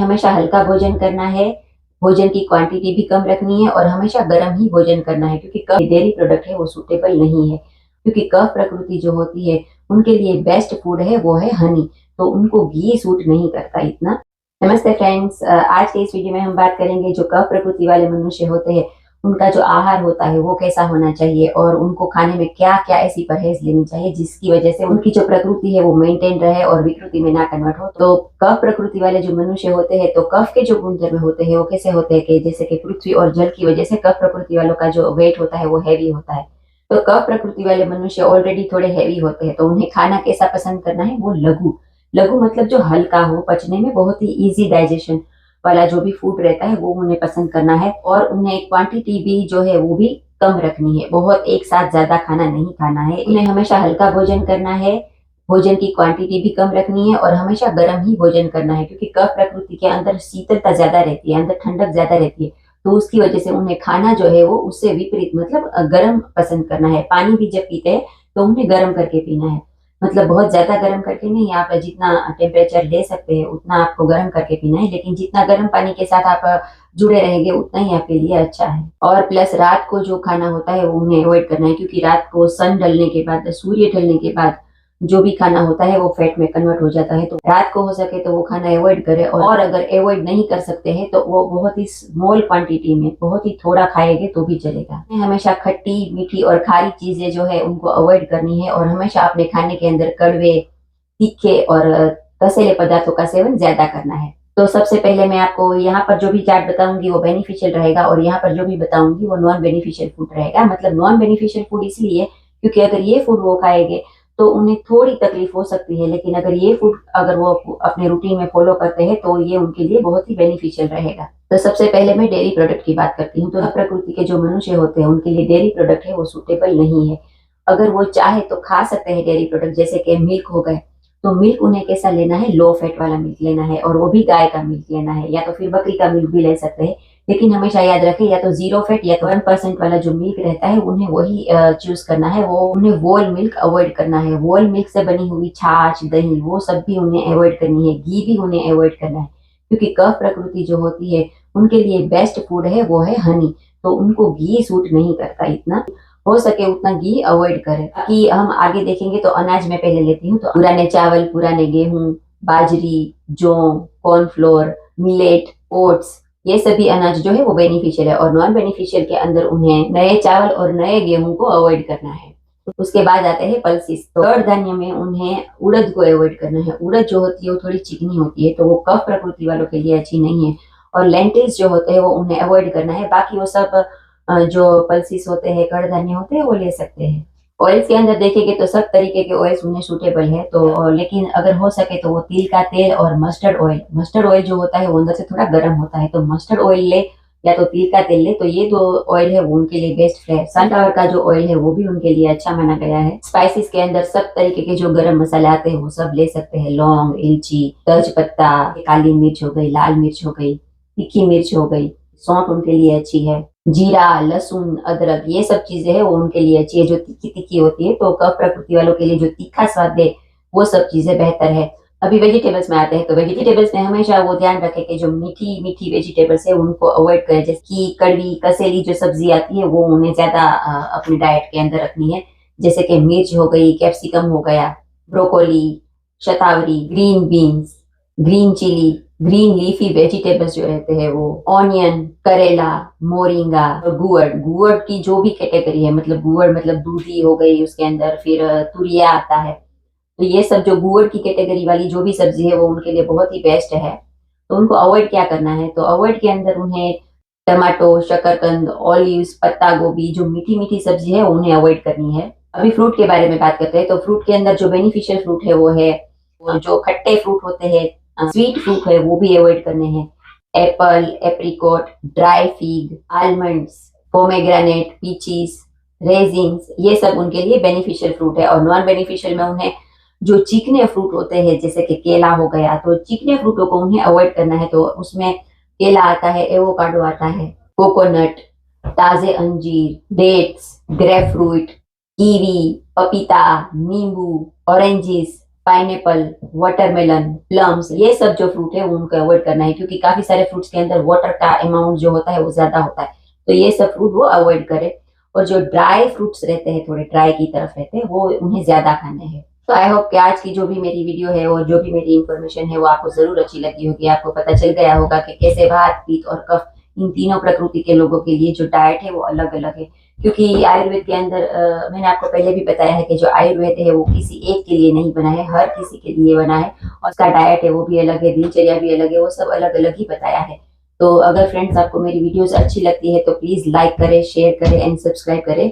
हमेशा हल्का भोजन करना है, भोजन की क्वांटिटी भी कम रखनी है और हमेशा गर्म ही भोजन करना है क्योंकि कफ डेयरी प्रोडक्ट है वो सूटेबल नहीं है। क्योंकि कफ प्रकृति जो होती है उनके लिए बेस्ट फूड है वो है हनी, तो उनको घी सूट नहीं करता इतना। नमस्ते फ्रेंड्स, आज के इस वीडियो में हम बात करेंगे जो कफ प्रकृति वाले मनुष्य होते हैं उनका जो आहार होता है वो कैसा होना चाहिए और उनको खाने में क्या क्या ऐसी परहेज लेनी चाहिए जिसकी वजह से उनकी जो प्रकृति है वो मेंटेन रहे और विकृति में ना कन्वर्ट हो। तो कफ प्रकृति वाले जो मनुष्य होते हैं तो कफ के जो गुणधर्म होते हैं वो कैसे होते हैं कि जैसे कि पृथ्वी और जल की वजह से कफ प्रकृति वालों का जो वेट होता है वो हैवी होता है। तो कफ प्रकृति वाले मनुष्य ऑलरेडी थोड़े हैवी होते हैं, तो उन्हें खाना कैसा पसंद करना है वो लघु। लघु मतलब जो हल्का हो, पचने में बहुत ही इजी डाइजेशन वाला जो भी फूड रहता है वो उन्हें पसंद करना है और उन्हें क्वांटिटी भी जो है वो भी कम रखनी है। बहुत एक साथ ज्यादा खाना नहीं खाना है। उन्हें हमेशा हल्का भोजन करना है, भोजन की क्वांटिटी भी कम रखनी है और हमेशा गर्म ही भोजन करना है क्योंकि कफ प्रकृति के अंदर शीतलता ज्यादा रहती है, अंदर ठंडक ज्यादा रहती है। तो उसकी वजह से उन्हें खाना जो है वो उससे विपरीत मतलब गर्म पसंद करना है। पानी भी जब पीते हैं तो उन्हें गर्म करके पीना है, मतलब बहुत ज्यादा गर्म करके नहीं। आप जितना टेम्परेचर ले सकते हैं उतना आपको गर्म करके पीना है, लेकिन जितना गर्म पानी के साथ आप जुड़े रहेंगे उतना ही आपके लिए अच्छा है। और प्लस रात को जो खाना होता है वो उन्हें अवॉइड करना है क्योंकि रात को सन ढलने के बाद, सूर्य ढलने के बाद जो भी खाना होता है वो फैट में कन्वर्ट हो जाता है। तो रात को हो सके तो वो खाना अवॉइड करें और अगर अवॉइड नहीं कर सकते हैं तो वो बहुत ही स्मॉल क्वांटिटी में बहुत ही थोड़ा खाएंगे तो भी चलेगा। हमेशा खट्टी मीठी और खारी चीजें जो है उनको अवॉइड करनी है और हमेशा अपने खाने के अंदर कड़वे, तीखे और तसेले पदार्थों का सेवन ज्यादा करना है। तो सबसे पहले मैं आपको यहाँ पर जो भी चार्ट बताऊंगी वो बेनिफिशियल रहेगा और यहाँ पर जो भी बताऊंगी वो नॉन बेनिफिशियल फूड रहेगा। मतलब नॉन बेनिफिशियल फूड इसलिए क्योंकि अगर ये फूड वो खाएंगे तो उन्हें थोड़ी तकलीफ हो सकती है, लेकिन अगर ये फूड अगर वो अपने रूटीन में फॉलो करते हैं तो ये उनके लिए बहुत ही बेनिफिशियल रहेगा। तो सबसे पहले मैं डेयरी प्रोडक्ट की बात करती हूँ। तो प्रकृति के जो मनुष्य होते हैं उनके लिए डेयरी प्रोडक्ट है वो सूटेबल नहीं है। अगर वो चाहे तो खा सकते हैं डेयरी प्रोडक्ट, जैसे कि मिल्क हो गए। तो मिल्क उन्हें कैसा लेना है, लो फैट वाला मिल्क लेना है और वो भी गाय का मिल्क लेना है, या तो फिर बकरी का मिल्क भी ले सकते हैं। लेकिन हमेशा याद रखें या तो 0 फैट या तो 1% वाला जो मिल्क रहता है उन्हें वही चूज करना है। वो उन्हें वोल मिल्क अवॉइड करना है। वोल मिल्क से बनी हुई छाछ, दही वो सब भी उन्हें अवॉइड करनी है। घी भी उन्हें अवॉइड करना है क्योंकि कफ प्रकृति जो होती है उनके लिए बेस्ट फूड है वो है हनी, तो उनको घी सूट नहीं करता। इतना हो सके उतना घी अवॉइड करें। बाकी हम आगे देखेंगे। तो अनाज में पहले लेती हूँ। तो पुराने चावल, पुराने गेहूं, बाजरी, जौ, कॉर्नफ्लोर, मिलेट, ओट्स, ये सभी अनाज जो है वो बेनिफिशियल है और नॉन बेनिफिशियल के अंदर उन्हें नए चावल और नए गेहूं को अवॉइड करना है। उसके बाद आते हैं पल्सिस। तो तृण धान्य में उन्हें उड़द को अवॉइड करना है। उड़द जो होती है वो थोड़ी चिकनी होती है तो वो कफ प्रकृति वालों के लिए अच्छी नहीं है। और लेंटिल्स जो होते हैं वो उन्हें अवॉइड करना है। बाकी वो सब जो पल्सिस होते हैं, कड़ धान्य होते हैं वो ले सकते हैं। ऑयल्स के अंदर देखेंगे तो सब तरीके के ऑयल्स उन्हें सूटेबल है। तो लेकिन अगर हो सके तो वो तिल का तेल और मस्टर्ड ऑयल। मस्टर्ड ऑयल जो होता है वो अंदर से थोड़ा गर्म होता है, तो मस्टर्ड ऑयल ले या तो तिल का तेल ले। तो ये दो ऑयल है वो उनके लिए बेस्ट है। सनफ्लावर का जो ऑयल है वो भी उनके लिए अच्छा माना गया है। स्पाइसेस के अंदर सब तरीके के जो गरम मसाले आते हैं वो सब ले सकते हैं। लौंग, इलायची, तेज पत्ता, काली मिर्च हो गई, लाल मिर्च हो गई, तीखी मिर्च हो गई, सौंफ उनके लिए अच्छी है। जीरा, लहसुन, अदरक, ये सब चीजें है वो उनके लिए अच्छी है जो तीखी तीखी होती है। तो कफ प्रकृति वालों के लिए जो तीखा स्वाद दे वो सब चीजें बेहतर है। अभी वेजिटेबल्स में आते हैं। तो वेजिटेबल्स में हमेशा वो ध्यान रखें कि जो मीठी मीठी वेजिटेबल्स है उनको अवॉइड करें। जैसे कि कड़वी, कसेली जो सब्जी आती है वो उन्हें ज्यादा अपने डाइट के अंदर रखनी है। जैसे कि मिर्च हो गई, कैप्सिकम हो गया, ब्रोकोली, शतावरी, green beans, green chilli, green leafy vegetables जो रहते हैं वो, ऑनियन, करेला, मोरिंगा, गुड़। गुड़ की जो भी कैटेगरी है, मतलब गुड़ मतलब दूधी हो गई, उसके अंदर फिर तुरिया आता है। तो ये सब जो गुड़ की कैटेगरी वाली जो भी सब्जी है वो उनके लिए बहुत ही बेस्ट है। तो उनको अवॉइड क्या करना है, तो अवॉइड के अंदर उन्हें टमाटो, शकरकंद, ऑलिव्स, पत्ता गोभी, जो मीठी मीठी सब्जी है उन्हें अवॉइड करनी है। अभी फ्रूट के बारे में बात करते हैं। तो फ्रूट के अंदर जो बेनिफिशियल फ्रूट है वो है जो खट्टे फ्रूट होते हैं, स्वीट फ्रूट है वो भी अवॉइड करने हैं। Apple, apricot, dry fig, almonds, pomegranate, peaches, raisins, ये सब उनके लिए बेनिफिशियल फ्रूट है। और नॉन बेनिफिशियल में उन्हें जो चिकने फ्रूट होते हैं जैसे कि केला हो गया, तो चिकने फ्रूटों को उन्हें अवॉइड करना है। तो उसमें केला आता है, एवोकाडो आता है, कोकोनट, ताजे अंजीर, डेट्स, ग्रेप फ्रूट, कीवी, पपीता, नींबू, ऑरेंजेस, पाइनएप्पल, वाटरमेलन, प्लम्स, ये सब जो फ्रूट है उनको अवॉइड करना है, क्योंकि काफी सारे फ्रूट्स के अंदर वाटर का अमाउंट जो होता है वो ज्यादा होता है, तो ये सब फ्रूट वो अवॉइड करे। और जो ड्राई फ्रूट्स रहते हैं, थोड़े ड्राई की तरफ रहते हैं, वो उन्हें ज्यादा खाने हैं। तो आई होप कि आज की जो भी मेरी वीडियो है और जो भी मेरी इंफॉर्मेशन है वो आपको जरूर अच्छी लगी होगी, आपको पता चल गया होगा कि कैसे वात, पित्त और कफ, इन तीनों प्रकृति के लोगों के लिए जो डाइट है वो अलग अलग है। क्योंकि आयुर्वेद के अंदर मैंने आपको पहले भी बताया है कि जो आयुर्वेद है वो किसी एक के लिए नहीं बना है, हर किसी के लिए बना है, और उसका डाइट है वो भी अलग है, दिनचर्या भी अलग है, वो सब अलग अलग ही बताया है। तो अगर फ्रेंड्स आपको मेरी वीडियोस अच्छी लगती है तो प्लीज लाइक करें, शेयर करें एंड सब्सक्राइब करें।